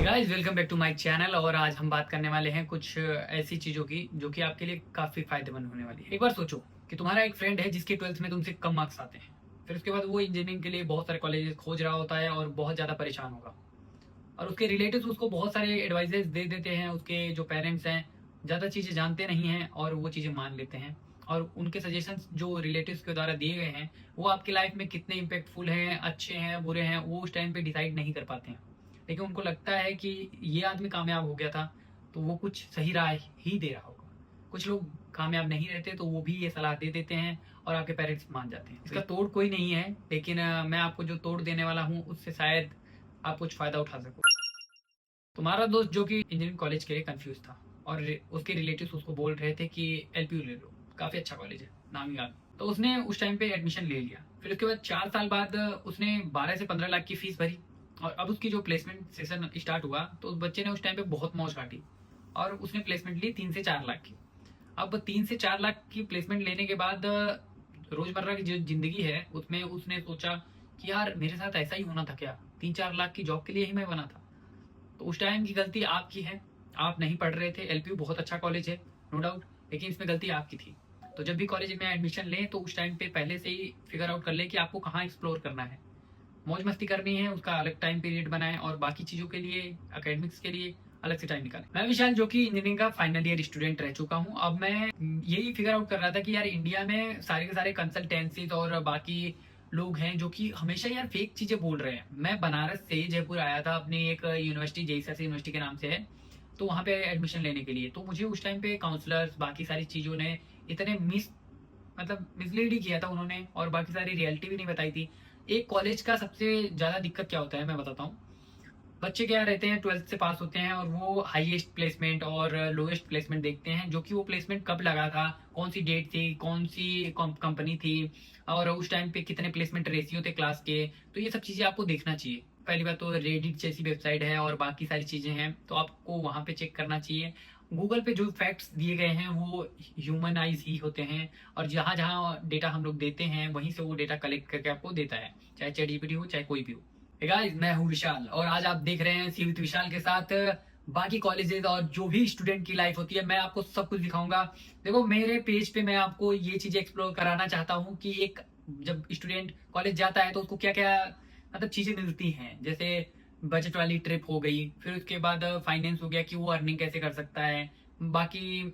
Guys welcome back to my channel. और आज हम बात करने वाले हैं कुछ ऐसी चीज़ों की जो कि आपके लिए काफ़ी फायदेमंद होने वाली है। एक बार सोचो कि तुम्हारा एक फ्रेंड है जिसके 12th में तुमसे कम मार्क्स आते हैं। फिर उसके बाद वो इंजीनियरिंग के लिए बहुत सारे कॉलेजेस खोज रहा होता है और बहुत ज़्यादा परेशान होगा। और उसके रिलेटिव्स उसको बहुत सारे एडवाइजेस दे देते हैं। उसके जो पेरेंट्स हैं ज़्यादा चीज़ें जानते नहीं हैं और वो चीज़ें मान लेते हैं। और उनके सजेशंस जो रिलेटिव्स के द्वारा दिए गए हैं वो आपकी लाइफ में कितने इम्पैक्टफुल हैं, अच्छे हैं, बुरे हैं, वो उस टाइम पे डिसाइड नहीं कर पाते हैं। लेकिन उनको लगता है कि ये आदमी कामयाब हो गया था तो वो कुछ सही राह ही दे रहा होगा। कुछ लोग कामयाब नहीं रहते तो वो भी ये सलाह दे देते हैं और आपके पेरेंट्स मान जाते हैं। इसका तोड़ कोई नहीं है, लेकिन मैं आपको जो तोड़ देने वाला हूँ उससे शायद आप कुछ फ़ायदा उठा सको। तुम्हारा दोस्त जो कि इंजीनियरिंग कॉलेज के लिए कंफ्यूज था और उसके रिलेटिव्स उसको बोल रहे थे कि एलपीयू ले लो, काफ़ी अच्छा कॉलेज है, नामी गामी। तो उसने उस टाइम पे एडमिशन ले लिया। फिर उसके बाद 4 साल बाद उसने 12 से 15 लाख की फीस भरी। और अब उसकी जो प्लेसमेंट सेशन स्टार्ट हुआ तो उस बच्चे ने उस टाइम पे बहुत मौज काटी और उसने प्लेसमेंट ली 3 से 4 लाख की। अब 3 से 4 लाख की प्लेसमेंट लेने के बाद रोजमर्रा की जो जिंदगी है उसमें उसने सोचा कि यार मेरे साथ ऐसा ही होना था क्या, 3-4 लाख की जॉब के लिए ही मैं बना था। तो उस टाइम की गलती आपकी है। आप नहीं पढ़ रहे थे। एलपीयू बहुत अच्छा कॉलेज है, नो डाउट, लेकिन इसमें गलती आपकी थी। तो जब भी कॉलेज में एडमिशन लें तो उस टाइम पे पहले से ही फिगर आउट कर लें कि आपको कहाँ एक्सप्लोर करना है। मौज मस्ती करनी है उसका अलग टाइम पीरियड बनाएं और बाकी चीज़ों के लिए, एकेडमिक्स के लिए अलग से टाइम निकालें। मैं विशाल जो कि इंजीनियरिंग का फाइनल ईयर स्टूडेंट रह चुका हूँ। अब मैं यही फिगर आउट कर रहा था कि यार इंडिया में सारे के सारे कंसल्टेंसीज और बाकी लोग हैं जो कि हमेशा यार फेक चीजें बोल रहे हैं। मैं बनारस से जयपुर आया था अपनी एक यूनिवर्सिटी, जेईसी यूनिवर्सिटी के नाम से है, तो वहाँ पे एडमिशन लेने के लिए। तो मुझे उस टाइम पे काउंसलर्स बाकी सारी चीज़ों ने इतने मिसलीड ही किया था उन्होंने, और बाकी सारी रियलिटी भी नहीं बताई थी। एक कॉलेज का सबसे ज़्यादा दिक्कत क्या होता है मैं बताता हूँ। बच्चे क्या रहते हैं, 12th से पास होते हैं और वो हाईएस्ट प्लेसमेंट और लोएस्ट प्लेसमेंट देखते हैं, जो कि वो प्लेसमेंट कब लगा था, कौन सी डेट थी, कौन सी कंपनी थी, और उस टाइम पे कितने प्लेसमेंट रेशियो थे क्लास के। तो ये सब चीज़ें आपको देखना चाहिए। पहली बात तो रेडिट जैसी वेबसाइट है और बाकी सारी चीज़ें हैं तो आपको वहाँ पे चेक करना चाहिए। गूगल पे जो फैक्ट्स दिए गए हैं वो ह्यूमनाइज ही होते हैं, और जहाँ जहाँ डेटा हम लोग देते हैं वहीं से वो डेटा कलेक्ट करके आपको देता है, चाहे चैट जीपीटी हो चाहे कोई भी हो। Hey guys, मैं हूँ विशाल और आज आप देख रहे हैं सी विद विशाल के साथ बाकी कॉलेजेस और जो भी स्टूडेंट की लाइफ होती है मैं आपको सब कुछ दिखाऊंगा। देखो मेरे पेज पे मैं आपको ये चीजें एक्सप्लोर कराना चाहता हूँ कि एक जब स्टूडेंट कॉलेज जाता है तो उसको क्या क्या मतलब चीजें मिलती हैं। जैसे बजट वाली ट्रिप हो गई, फिर उसके बाद फाइनेंस हो गया कि वो अर्निंग कैसे कर सकता है। बाकी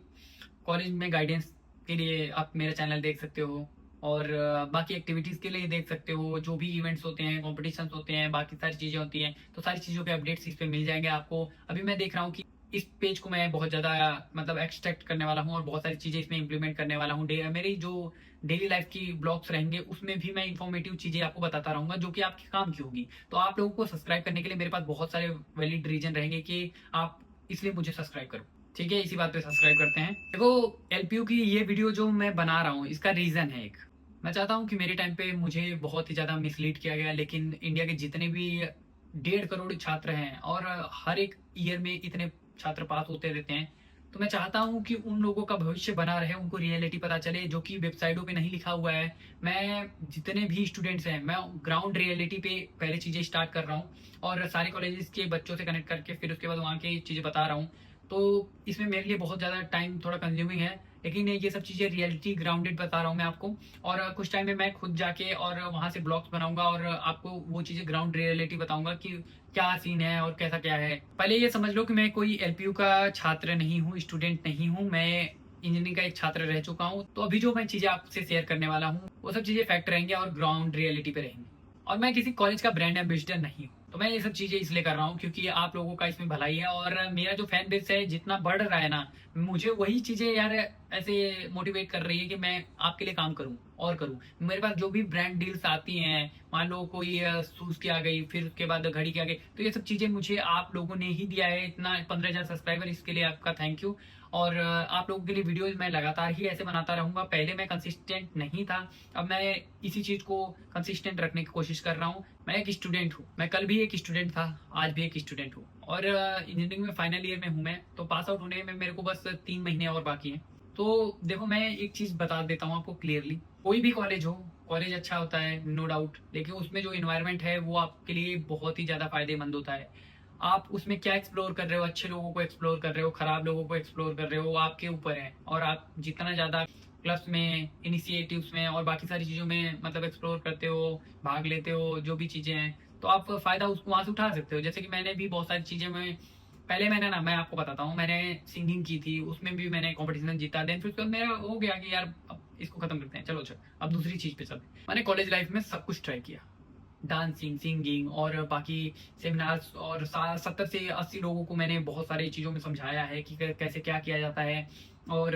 कॉलेज में गाइडेंस के लिए आप मेरा चैनल देख सकते हो, और बाकी एक्टिविटीज़ के लिए देख सकते हो। जो भी इवेंट्स होते हैं, कॉम्पिटिशन्स होते हैं, बाकी सारी चीज़ें होती हैं, तो सारी चीज़ों के अपडेट्स इस पे मिल जाएंगे आपको। अभी मैं देख रहा हूँ कि इस पेज को मैं बहुत ज़्यादा मतलब एक्सट्रैक्ट करने वाला हूँ और बहुत सारी चीज़ें इसमें इंप्लीमेंट करने वाला हूँ। मेरी जो डेली लाइफ की ब्लॉग्स रहेंगे उसमें भी मैं इन्फॉर्मेटिव चीज़ें आपको बताता रहूँगा जो कि आपके काम की होगी। तो आप लोगों को सब्सक्राइब करने के लिए मेरे पास बहुत सारे वैलिड रीजन रहेंगे कि आप इसलिए मुझे सब्सक्राइब करो। ठीक है, इसी बात पे सब्सक्राइब करते हैं। देखो एलपीयू की ये वीडियो जो मैं बना रहा हूँ इसका रीज़न है एक। मैं चाहता हूँ कि मेरे टाइम पे मुझे बहुत ही ज़्यादा मिसलीड किया गया, लेकिन इंडिया के जितने भी 1.5 करोड़ छात्र हैं और हर एक ईयर में इतने छात्र पास होते रहते हैं, तो मैं चाहता हूँ कि उन लोगों का भविष्य बना रहे, उनको रियलिटी पता चले जो कि वेबसाइटों पे नहीं लिखा हुआ है। मैं जितने भी स्टूडेंट्स हैं मैं ग्राउंड रियलिटी पे पहले चीज़ें स्टार्ट कर रहा हूँ और सारे कॉलेजेस के बच्चों से कनेक्ट करके फिर उसके बाद वहाँ की चीज़ें बता रहा हूँ। तो इसमें मेरे लिए बहुत ज़्यादा टाइम थोड़ा कंज्यूमिंग है, लेकिन ये सब चीज़ें रियलिटी ग्राउंडेड बता रहा हूँ मैं आपको। और कुछ टाइम में मैं खुद जाके और वहाँ से ब्लॉग्स बनाऊंगा और आपको वो चीज़ें ग्राउंड रियलिटी बताऊंगा कि क्या सीन है और कैसा क्या है। पहले ये समझ लो कि मैं कोई एलपीयू का छात्र नहीं हूँ, स्टूडेंट नहीं हूँ, मैं इंजीनियरिंग का एक छात्र रह चुका हूँ। तो अभी जो मैं चीज़ें आपसे शेयर करने वाला हूँ वो सब चीज़ें फैक्ट रहेंगे और ग्राउंड रियलिटी पे रहेंगी। और मैं किसी कॉलेज का ब्रांड एम्बेसडर नहीं हूँ। तो मैं ये सब चीज़ें इसलिए कर रहा हूँ क्योंकि आप लोगों का इसमें भलाई है और मेरा जो फैन बेस है जितना बढ़ रहा है ना, मुझे वही चीज़ें यार ऐसे मोटिवेट कर रही है कि मैं आपके लिए काम करूं और करूं। मेरे पास जो भी ब्रांड डील्स आती हैं, मान लो कोई शूज की आ गई, फिर उसके बाद घड़ी की आ गई, तो ये सब चीजें मुझे आप लोगों ने ही दिया है। इतना 15,000 सब्सक्राइबर, इसके लिए आपका थैंक यू। और आप लोगों के लिए वीडियोज मैं लगातार ही ऐसे बनाता रहूंगा। पहले मैं कंसिस्टेंट नहीं था, अब मैं इसी चीज को कंसिस्टेंट रखने की कोशिश कर रहा हूँ। मैं एक स्टूडेंट हूँ, मैं कल भी एक स्टूडेंट था, आज भी एक स्टूडेंट हूँ, और इंजीनियरिंग में फाइनल ईयर में हूँ मैं। तो पास आउट होने में मेरे को बस 3 महीने और बाकी हैं। तो देखो मैं एक चीज बता देता हूँ आपको क्लियरली, कोई भी कॉलेज हो, कॉलेज अच्छा होता है नो डाउट, लेकिन उसमें जो इन्वायरमेंट है वो आपके लिए बहुत ही ज्यादा फायदेमंद होता है। आप उसमें क्या एक्सप्लोर कर रहे हो, अच्छे लोगों को एक्सप्लोर कर रहे हो, खराब लोगों को एक्सप्लोर कर रहे हो, आपके ऊपर है। और आप जितना ज़्यादा क्लब्स में, इनिशिएटिव्स में और बाकी सारी चीज़ों में मतलब एक्सप्लोर करते हो, भाग लेते हो, जो भी चीज़ें हैं, तो आप फ़ायदा उसको वहाँ से उठा सकते हो। जैसे कि मैंने भी बहुत सारी चीज़ें में पहले मैंने ना, मैं आपको बताता हूँ, मैंने सिंगिंग की थी, उसमें भी मैंने कॉम्पिटिशन जीता। देन फिर उसके बाद मेरा हो गया कि यार अब इसको खत्म करते हैं, चलो चल अब दूसरी चीज़ पे चलते हैं। मैंने कॉलेज लाइफ में सब कुछ ट्राई किया, डांसिंग, सिंगिंग और बाकी सेमिनार्स, और 70 से 80 लोगों को मैंने बहुत सारी चीज़ों में समझाया है कि कैसे क्या किया जाता है। और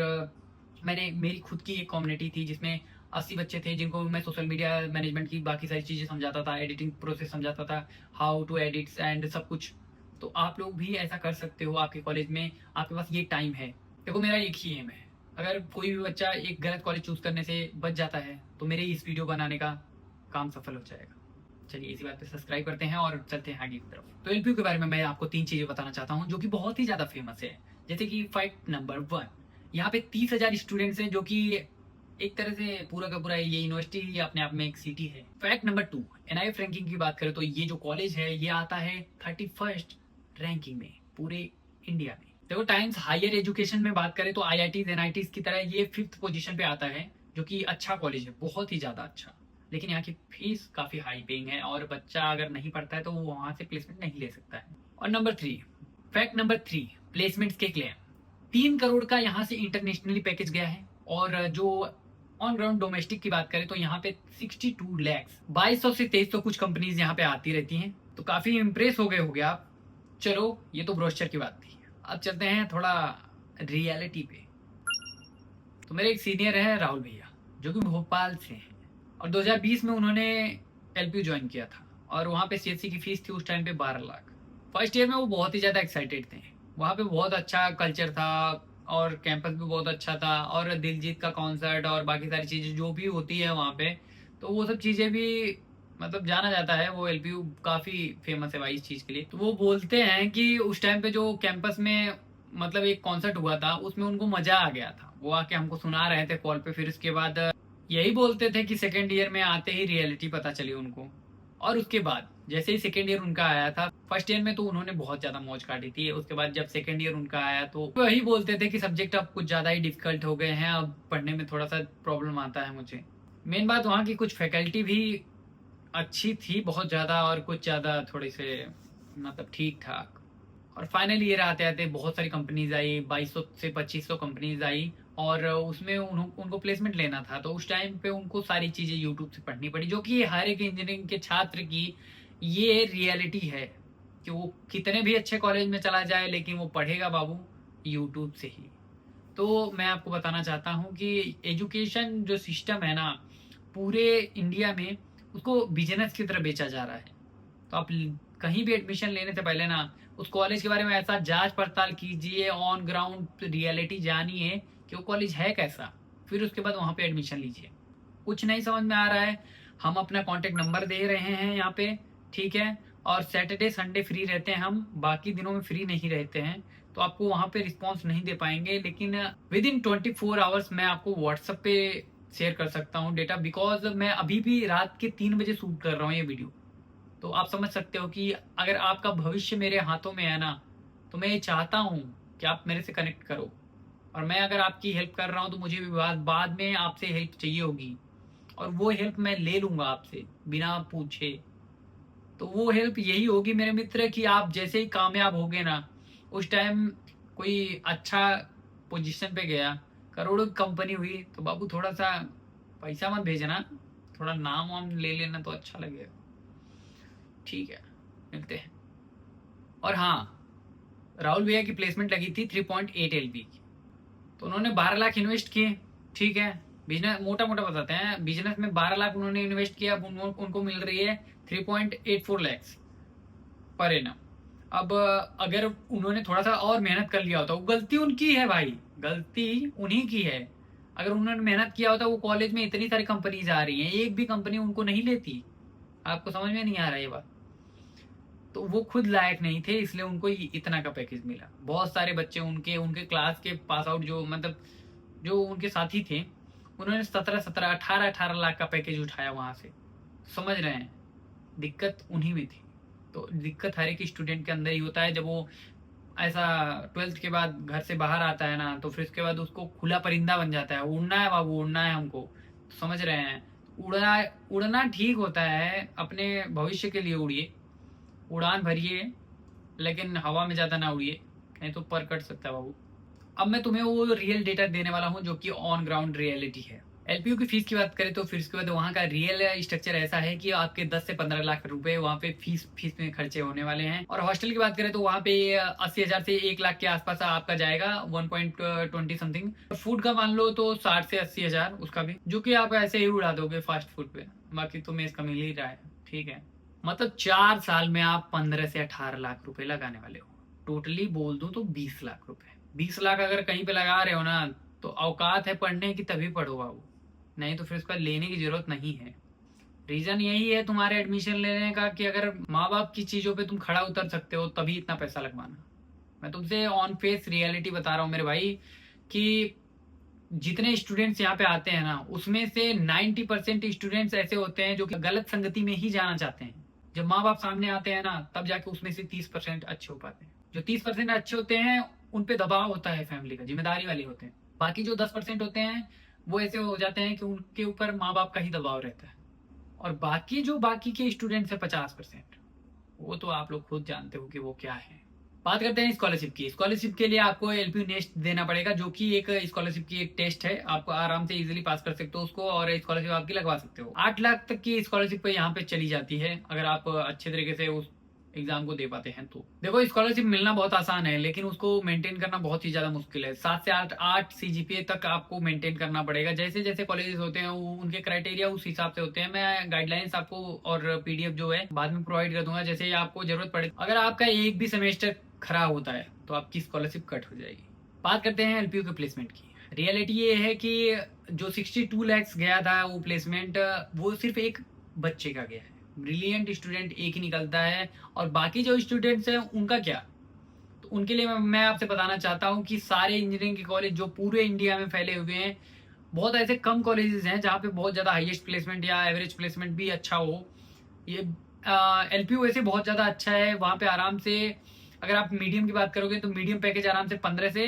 मैंने, मेरी खुद की एक कम्युनिटी थी जिसमें 80 बच्चे थे जिनको मैं सोशल मीडिया मैनेजमेंट की बाकी सारी चीज़ें समझाता था, एडिटिंग प्रोसेस समझाता था, हाउ टू एडिट्स एंड सब कुछ। तो आप लोग भी ऐसा कर सकते हो आपके कॉलेज में, आपके पास ये टाइम है। देखो मेरा एक ही एम है, अगर कोई भी बच्चा एक गलत कॉलेज चूज करने से बच जाता है तो मेरे इस वीडियो बनाने का काम सफल हो जाएगा। चलिए इसी बात पे सब्सक्राइब करते हैं और चलते हैं आगे की तरफ। तो एलपीयू के बारे में मैं आपको 3 चीजें बताना चाहता हूँ जो कि बहुत ही ज्यादा फेमस है। जैसे कि फैक्ट नंबर 1, यहाँ पे 30,000 स्टूडेंट्स हैं, जो कि एक तरह से पूरा का पूरा ये यूनिवर्सिटी ही अपने आप में एक सिटी है। फैक्ट नंबर 2, एनआईएफ रैंकिंग की बात करें तो ये जो कॉलेज है ये आता है 31st रैंकिंग में पूरे इंडिया में। देखो टाइम्स हायर एजुकेशन में बात करें तो आईआईटीज एनआईटीज की तरह ये 5th पोजीशन पे आता है, जो कि अच्छा कॉलेज है, बहुत ही ज्यादा अच्छा। लेकिन यहाँ की फीस काफी हाई पेइंग है और बच्चा अगर नहीं पढ़ता है तो वो वहां से प्लेसमेंट नहीं ले सकता है। और फैक्ट नंबर 3, प्लेसमेंट्स के क्लेम। 3 करोड़ का यहाँ से इंटरनेशनली पैकेज गया है। और जो ऑन ग्राउंड डोमेस्टिक की बात करें तो यहाँ पे 62 लैक्स, 2200 से 2300 कुछ कंपनीज यहाँ पे आती रहती हैं। तो काफी इंप्रेस हो गए आप। चलो ये तो ब्रोशर की बात थी, अब चलते हैं थोड़ा रियलिटी पे। तो मेरे एक सीनियर है राहुल भैया, जो कि भोपाल से हैं, और 2020 में उन्होंने एलपीयू ज्वाइन किया था। और वहाँ पे सीएससी की फीस थी उस टाइम पे 12 लाख। फर्स्ट ईयर में वो बहुत ही ज़्यादा एक्साइटेड थे, वहाँ पे बहुत अच्छा कल्चर था और कैंपस भी बहुत अच्छा था, और दिलजीत का कॉन्सर्ट और बाकी सारी चीज़ें जो भी होती है वहाँ पे, तो वो सब चीज़ें भी मतलब जाना जाता है। वो एलपीयू काफ़ी फेमस है भाई इस चीज़ के लिए। तो वो बोलते हैं कि उस टाइम पे जो कैंपस में मतलब एक कॉन्सर्ट हुआ था उसमें उनको मजा आ गया था, वो आके हमको सुना रहे थे कॉल पे। फिर उसके बाद यही बोलते थे कि सेकेंड ईयर में आते ही रियलिटी पता चली उनको। और उसके बाद जैसे ही सेकेंड ईयर उनका आया था, फर्स्ट ईयर में तो उन्होंने बहुत ज्यादा मौज काटी थी, उसके बाद जब सेकेंड ईयर उनका आया तो वही बोलते थे कि सब्जेक्ट अब कुछ ज्यादा ही डिफिकल्ट हो गए हैं, अब पढ़ने में थोड़ा सा प्रॉब्लम आता है मुझे। मेन बात वहाँ की कुछ फैकल्टी भी अच्छी थी बहुत ज्यादा, और कुछ ज्यादा थोड़ी से मतलब ठीक ठाक। और फाइनल ईयर आते आते बहुत सारी कंपनीज आई, 2200 से 2500 कंपनीज आई, और उसमें उनको प्लेसमेंट लेना था। तो उस टाइम पे उनको सारी चीजें यूट्यूब से पढ़नी पड़ी, जो कि हर एक इंजीनियरिंग के छात्र की ये रियलिटी है कि वो कितने भी अच्छे कॉलेज में चला जाए लेकिन वो पढ़ेगा बाबू यूट्यूब से ही। तो मैं आपको बताना चाहता हूँ कि एजुकेशन जो सिस्टम है ना पूरे इंडिया में, उसको बिजनेस की तरह बेचा जा रहा है। तो आप कहीं भी एडमिशन लेने से पहले ना उस कॉलेज के बारे में ऐसा जांच पड़ताल कीजिए, ऑन ग्राउंड रियलिटी जानिए कि वो कॉलेज है कैसा, फिर उसके बाद वहां पे एडमिशन लीजिए। कुछ नहीं समझ में आ रहा है, हम अपना कॉन्टेक्ट नंबर दे रहे हैं यहाँ पे, ठीक है। और सैटरडे संडे फ्री रहते हैं हम, बाकी दिनों में फ्री नहीं रहते हैं, तो आपको वहां पे रिस्पॉन्स नहीं दे पाएंगे। लेकिन विद इन 24 आवर्स मैं आपको व्हाट्सएप पे शेयर कर सकता हूँ डेटा, बिकॉज मैं अभी भी रात के 3 बजे शूट कर रहा हूँ ये वीडियो। तो आप समझ सकते हो कि अगर आपका भविष्य मेरे हाथों में है ना, तो मैं ये चाहता हूँ कि आप मेरे से कनेक्ट करो। और मैं अगर आपकी हेल्प कर रहा हूँ तो मुझे भी बाद में आपसे हेल्प चाहिए होगी, और वो हेल्प मैं ले लूंगा आपसे बिना पूछे। तो वो हेल्प यही होगी मेरे मित्र कि आप जैसे ही कामयाब होगे ना, उस टाइम कोई अच्छा पोजीशन पे गया, करोड़ों की कंपनी हुई, तो बाबू थोड़ा सा पैसा मत भेजना, थोड़ा नाम वाम ले लेना तो अच्छा लगेगा। ठीक है, मिलते हैं। और हाँ, राहुल भैया की प्लेसमेंट लगी थी 3.8 LP की, तो उन्होंने 12 लाख इन्वेस्ट किए, ठीक है। बिजनेस मोटा मोटा बताते हैं, बिजनेस में 12 लाख उन्होंने इन्वेस्ट किया, अब उनको मिल रही है 3.84 लैक्स पर एनम। अब अगर उन्होंने थोड़ा सा और मेहनत कर लिया होता, वो गलती उनकी है भाई, गलती उन्हीं की है। अगर उन्होंने मेहनत किया होता, वो कॉलेज में इतनी सारी कंपनीज आ रही हैं, एक भी कंपनी उनको नहीं लेती। आपको समझ में नहीं आ रहा ये बात? तो वो खुद लायक नहीं थे, इसलिए उनको इतना का पैकेज मिला। बहुत सारे बच्चे उनके उनके क्लास के पास आउट, जो मतलब जो उनके साथी थे, उन्होंने 17-17, 18-18 लाख का पैकेज उठाया वहां से। समझ रहे हैं, दिक्कत उन्हीं में थी। तो दिक्कत हर एक स्टूडेंट के अंदर ही होता है, जब वो ऐसा 12th के बाद घर से बाहर आता है ना, तो फिर उसके बाद उसको खुला परिंदा बन जाता है। उड़ना है बाबू, उड़ना है हमको, तो समझ रहे हैं। उड़ना उड़ना ठीक होता है, अपने भविष्य के लिए उड़िए, उड़ान भरिए, लेकिन हवा में ज़्यादा ना उड़िए, नहीं तो पर कट सकता है बाबू। अब मैं तुम्हें वो रियल डेटा देने वाला हूँ जो कि ऑन ग्राउंड रियलिटी है। एलपीयू की फीस की बात करें तो फिर उसके बाद वहाँ का रियल स्ट्रक्चर ऐसा है कि आपके 10 से 15 लाख रुपए वहाँ पे फीस फीस में खर्चे होने वाले हैं। और हॉस्टल की बात करें तो वहाँ पे 80,000 से 1 लाख के आसपास आपका जाएगा, 1.20 समथिंग। फूड का मान लो तो 60 से 80,000 उसका भी, जो कि आप ऐसे ही उड़ा दोगे फास्ट फूड पे, बाकी तो मेस का मिल ही रहा है। ठीक है, मतलब 4 साल में आप 15 से 18 लाख रुपए लगाने वाले हो। टोटली बोल दूं तो 20 लाख रुपए। 20 लाख अगर कहीं पे लगा रहे हो ना, तो औकात है पढ़ने की तभी पढ़ो बाबू, नहीं तो फिर उसका लेने की जरूरत नहीं है। रीजन यही है तुम्हारे एडमिशन लेने का कि अगर माँ बाप की चीजों पे तुम खड़ा उतर सकते हो तभी इतना पैसा लगवाना। मैं तुमसे ऑन फेस रियलिटी बता रहा हूँ मेरे भाई, कि जितने स्टूडेंट्स यहाँ पे आते हैं ना, उसमें से 90% स्टूडेंट्स ऐसे होते हैं जो कि गलत संगति में ही जाना चाहते हैं। जब माँ बाप सामने आते हैं ना, तब जाके उसमें से 30% अच्छे हो पाते हैं। जो 30% अच्छे होते हैं उन पे दबाव होता है फैमिली का, जिम्मेदारी वाले होते हैं। बाकी जो 10% होते हैं वो ऐसे हो जाते हैं कि उनके ऊपर माँ बाप का ही दबाव रहता है। और बाकी जो बाकी के स्टूडेंट्स है 50%, वो तो आप लोग खुद जानते हो कि वो क्या है। बात करते हैं स्कॉलरशिप की। स्कॉलरशिप के लिए आपको एलपीयू नेस्ट देना पड़ेगा, जो कि एक स्कॉलरशिप की एक टेस्ट है। आप आराम से इजीली पास कर सकते हो उसको, और स्कॉलरशिप आपकी लगवा सकते हो। 8 लाख तक की स्कॉलरशिप पे यहाँ पे चली जाती है, अगर आप अच्छे तरीके से उस एग्जाम को दे पाते हैं तो। देखो, स्कॉलरशिप मिलना बहुत आसान है, लेकिन उसको मेंटेन करना बहुत ही ज्यादा मुश्किल है। 7 से 8 सीजीपीए तक आपको मेंटेन करना पड़ेगा। जैसे जैसे कॉलेजेस होते हैं उनके क्राइटेरिया उस हिसाब से होते हैं। मैं गाइडलाइंस आपको और पीडीएफ जो है बाद में प्रोवाइड कर दूंगा, जैसे आपको जरूरत पड़े। अगर आपका एक भी सेमेस्टर खराब होता है तो आपकी स्कॉलरशिप कट हो जाएगी। बात करते हैं एलपीयू के प्लेसमेंट की। रियलिटी ये है कि जो 62 लैक्स गया था वो प्लेसमेंट, वो सिर्फ एक बच्चे का गया है। ब्रिलियंट स्टूडेंट एक ही निकलता है, और बाकी जो स्टूडेंट्स हैं उनका क्या। तो उनके लिए मैं आपसे बताना चाहता हूँ कि सारे इंजीनियरिंग के कॉलेज जो पूरे इंडिया में फैले हुए हैं, बहुत ऐसे कम कॉलेजेस हैं जहाँ पे बहुत ज़्यादा हाईएस्ट प्लेसमेंट या एवरेज प्लेसमेंट भी अच्छा हो। ये एलपीयू वैसे बहुत ज़्यादा अच्छा है, वहाँ पे आराम से अगर आप मीडियम की बात करोगे तो मीडियम पैकेज आराम से 15 से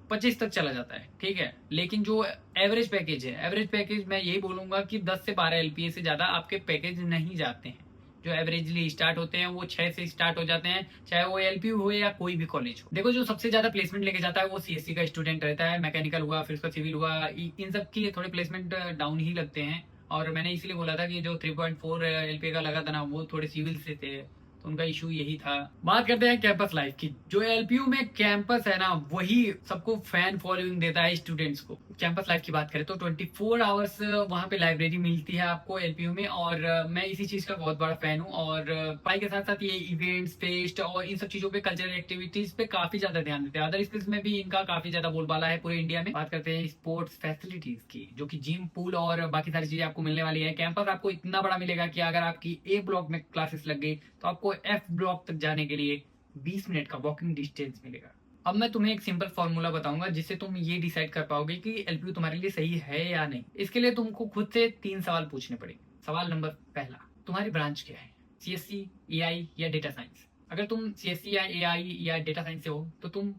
25 तक चला जाता है। ठीक है, लेकिन जो एवरेज पैकेज है, एवरेज पैकेज मैं यही बोलूंगा कि 10 से 12 एलपीए से ज्यादा आपके पैकेज नहीं जाते हैं। जो एवरेजली स्टार्ट होते हैं वो 6 से स्टार्ट हो जाते हैं, चाहे वो एलपीयू हो या कोई भी कॉलेज हो। देखो, जो सबसे ज्यादा प्लेसमेंट लेके जाता है वो सीएससी का स्टूडेंट रहता है। मैकेनिकल हुआ, फिर उसका सिविल हुआ, इन सब की थोड़े प्लेसमेंट डाउन ही लगते हैं। और मैंने इसलिए बोला था कि जो 3.4 एलपीए का लगा था ना, वो थोड़े सिविल से थे, तो उनका इशू यही था। बात करते हैं कैंपस लाइफ की। जो एलपीयू में कैंपस है ना, वही सबको फैन फॉलोइंग देता है स्टूडेंट्स को। कैंपस लाइफ की बात करें तो 24 आवर्स वहाँ पे लाइब्रेरी मिलती है आपको एलपीयू में, और मैं इसी चीज का बहुत बड़ा फैन हूँ। और पढ़ाई के साथ साथ ये इवेंट्स, फेस्ट और इन सब चीजों पे, कल्चरल एक्टिविटीज पे काफी ज्यादा ध्यान देते हैं। अदर स्किल्स में भी इनका काफी ज्यादा बोलबाला है पूरे इंडिया में। बात करते हैं स्पोर्ट्स फैसिलिटीज की, जो कि जिम, पूल और बाकी सारी चीजें आपको मिलने वाली है। कैंपस आपको इतना बड़ा मिलेगा कि अगर आपकी ए ब्लॉक में क्लासेस लग गई तो आपको एफ ब्लॉक तक जाने के लिए 20 मिनट का वॉकिंग डिस्टेंस मिलेगा। अब मैं तुम्हें एक सिंपल फॉर्मूला बताऊंगा जिससे तुम ये डिसाइड कर पाओगे कि एलपीयू तुम्हारे लिए सही है या नहीं। इसके लिए तुमको खुद से 3 सवाल पूछने पड़ेंगे। सवाल नंबर पहला, तुम्हारी ब्रांच क्या है, सीएससी, एआई या डेटा साइंस। अगर तुम सीएससी या एआई या डेटा साइंस से हो तो तुम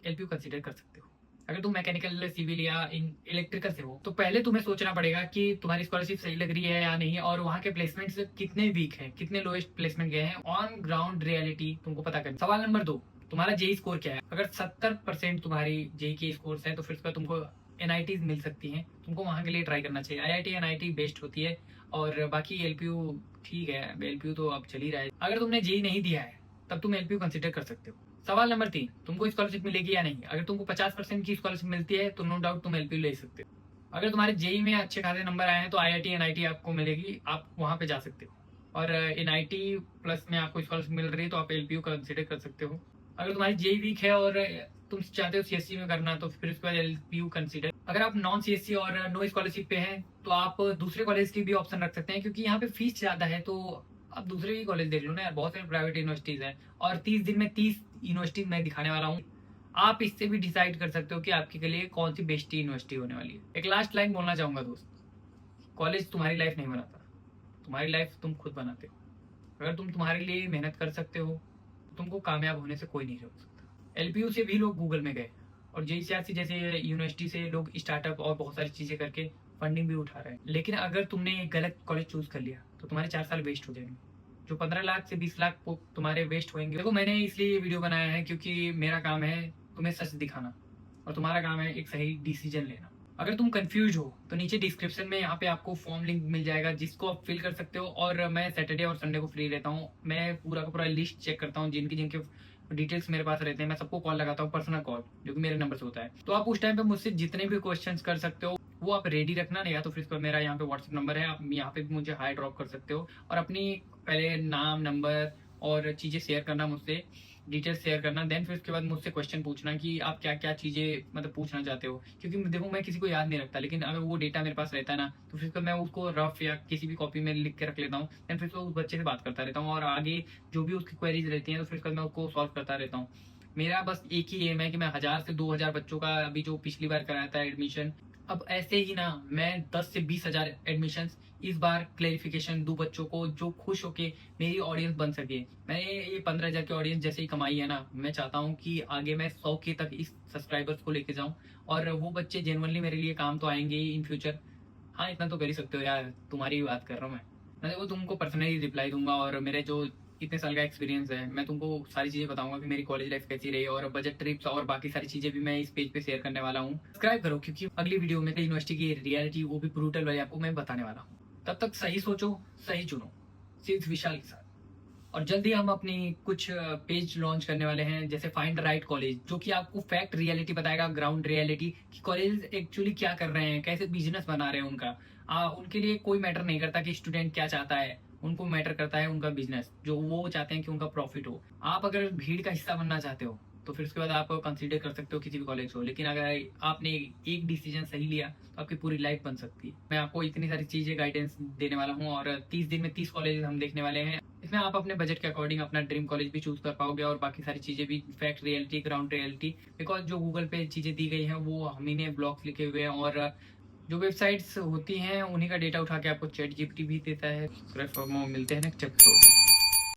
एलपीयू कंसिडर कर सकते हो। अगर तुम मैकेनिकल, सिविल या इलेक्ट्रिकल से हो तो पहले तुम्हें सोचना पड़ेगा कि तुम्हारी स्कॉलरशिप सही लग रही है या नहीं, और वहाँ के प्लेसमेंट्स कितने वीक हैं, कितने लोएस्ट प्लेसमेंट गए हैं। ऑन ग्राउंड रियलिटी तुमको पता करना। सवाल नंबर 2, तुम्हारा जेई स्कोर क्या है। अगर 70% तुम्हारी जेई के स्कोर है तो फिर उसका तुमको एनआईटी मिल सकती है, तुमको वहाँ के लिए ट्राई करना चाहिए। आईआईटी एनआईटी बेस्ट होती है, और बाकी एलपीयू ठीक है, एलपीयू तो अब चल ही रहा है। अगर तुमने जेई नहीं दिया है तब तुम एलपीयू कंसिडर कर सकते हो। सवाल नंबर 3, तुमको स्कॉलरशिप मिलेगी या नहीं। अगर तुमको 50% की स्कॉलरशिप मिलती है तो नो डाउट तुम एलपीयू ले सकते हो। अगर तुम्हारे जेई में अच्छे खासे नंबर आए हैं तो आईआईटी एनआईटी आपको मिलेगी, आप वहाँ पे जा सकते हो। और एनआईटी प्लस में आपको स्कॉलरशिप मिल रही है तो आप एलपीयू कंसिडर कर सकते हो। अगर तुम्हारी जेई वीक है और तुम चाहते हो सीएससी में करना तो फिर उसके बाद एलपीयू कंसिडर। अगर आप नॉन सीएससी और नो स्कॉलरशिप पे हैं तो आप दूसरे कॉलेज की भी ऑप्शन रख सकते हैं, क्योंकि यहाँ पे फीस ज्यादा है। तो आप दूसरे ही कॉलेज देख लो ना यार, बहुत सारे प्राइवेट यूनिवर्सिटीज हैं, और 30 दिन में 30 यूनिवर्सिटी मैं दिखाने वाला हूँ। आप इससे भी डिसाइड कर सकते हो कि आपके लिए कौन सी बेस्ट यूनिवर्सिटी होने वाली है। एक लास्ट लाइन बोलना चाहूंगा दोस्त, कॉलेज तुम्हारी लाइफ नहीं बनाता, तुम्हारी लाइफ तुम खुद बनाते हो। अगर तुम तुम्हारे लिए मेहनत कर सकते हो तो तुमको कामयाब होने से कोई नहीं रोक सकता। एलपीयू से भी लोग गूगल में गए और जेईसीआरसी जैसे यूनिवर्सिटी से लोग स्टार्टअप और बहुत सारी चीज़ें करके फंडिंग भी उठा रहे हैं। लेकिन अगर तुमने एक गलत कॉलेज चूज कर लिया तो तुम्हारे 4 साल वेस्ट हो जाएंगे। जो 15 लाख से 20 लाख वो तुम्हारे वेस्ट होंगे। देखो, मैंने इसलिए ये वीडियो बनाया है क्योंकि मेरा काम है तुम्हें सच दिखाना और तुम्हारा काम है एक सही डिसीजन लेना। अगर तुम कंफ्यूज हो तो नीचे डिस्क्रिप्शन में यहाँ पे आपको फॉर्म लिंक मिल जाएगा जिसको आप फिल कर सकते हो। और मैं सैटरडे और संडे को फ्री रहता हूँ। मैं पूरा का पूरा लिस्ट चेक करता हूँ जिनके जिनके डिटेल्स मेरे पास रहते हैं। मैं सबको कॉल लगाता हूँ, पर्सनल कॉल, जो कि मेरे नंबर से होता है। तो आप उस टाइम पे मुझसे जितने भी क्वेश्चंस कर सकते हो वो आप रेडी रखना। नहीं या तो फिर इसको मेरा यहाँ पे व्हाट्सएप नंबर है, आप यहाँ पे भी मुझे हाई ड्रॉप कर सकते हो और अपनी पहले नाम, नंबर और चीज़ें शेयर करना मुझसे, डिटेल्स शेयर करना। देन फिर उसके बाद मुझसे क्वेश्चन पूछना कि आप क्या क्या चीज़ें मतलब पूछना चाहते हो। क्योंकि देखो, मैं किसी को याद नहीं रखता, लेकिन अगर वो डेटा मेरे पास रहता है ना तो फिर मैं उसको रफ या किसी भी कॉपी में लिख के रख लेता हूँ। देन फिर उस बच्चे से बात करता रहता हूँ और आगे जो भी उसकी क्वेरीज रहती हैं तो फिर मैं उसको सॉल्व करता रहता हूँ। मेरा बस एक ही एम है कि मैं 1000 से 2000 बच्चों का अभी जो पिछली बार कराया था एडमिशन, अब ऐसे ही ना मैं 10 से 20,000 एडमिशन इस बार क्लेरिफिकेशन दूं बच्चों को जो खुश होके मेरी ऑडियंस बन सके। मैंने ये 15,000 की ऑडियंस जैसे ही कमाई है ना, मैं चाहता हूँ कि आगे मैं 100 के तक इस सब्सक्राइबर्स को लेके जाऊँ और वो बच्चे जेनुअनली मेरे लिए काम तो आएंगे ही इन फ्यूचर। हाँ, इतना तो कर ही सकते हो यार, तुम्हारी ही बात कर रहा हूँ मैं देखो तुमको पर्सनली रिप्लाई दूंगा और मेरे जो इतने साल का एक्सपीरियंस है मैं तुमको सारी चीज़ें बताऊंगा कि मेरी कॉलेज लाइफ कैसी रही और बजट ट्रिप्स और बाकी सारी चीज़ें भी मैं इस पेज पे शेयर करने वाला हूँ। सब्सक्राइब करो क्योंकि अगली वीडियो में यूनिवर्सिटी की रियलिटी वो भी ब्रूटल वाली आपको मैं बताने वाला हूँ। तब तक सही सोचो, सही चुनो। सिर्फ विशाल के साथ। और जल्दी हम अपनी कुछ पेज लॉन्च करने वाले हैं जैसे फाइंड राइट कॉलेज, जो कि आपको फैक्ट रियलिटी बताएगा, ग्राउंड रियलिटी कि कॉलेज एक्चुअली क्या कर रहे हैं, कैसे बिजनेस बना रहे हैं उनका। उनके लिए कोई मैटर नहीं करता कि स्टूडेंट क्या चाहता है, उनको मैटर करता है उनका बिजनेस, जो वो चाहते हैं कि उनका प्रॉफिट हो। आप अगर भीड़ का हिस्सा बनना चाहते हो तो फिर उसके बाद आप कंसीडर कर सकते हो किसी भी कॉलेज को। लेकिन अगर आपने एक डिसीजन सही लिया तो आपकी पूरी लाइफ बन सकती है। मैं आपको इतनी सारी चीज़ें गाइडेंस देने वाला हूँ और 30 दिन में 30 कॉलेज हम देखने वाले हैं। इसमें आप अपने बजट के अकॉर्डिंग अपना ड्रीम कॉलेज भी चूज कर पाओगे और बाकी सारी चीज़ें भी, fact reality, ground reality. Because जो गूगल पे चीज़ें दी गई हैं वो हम ही ने ब्लॉग्स लिखे हुए हैं और जो वेबसाइट्स होती हैं उन्हीं का डेटा उठा के आपको चैट जीपीटी भी देता है। मिलते हैं नेक्स्ट एपिसोड।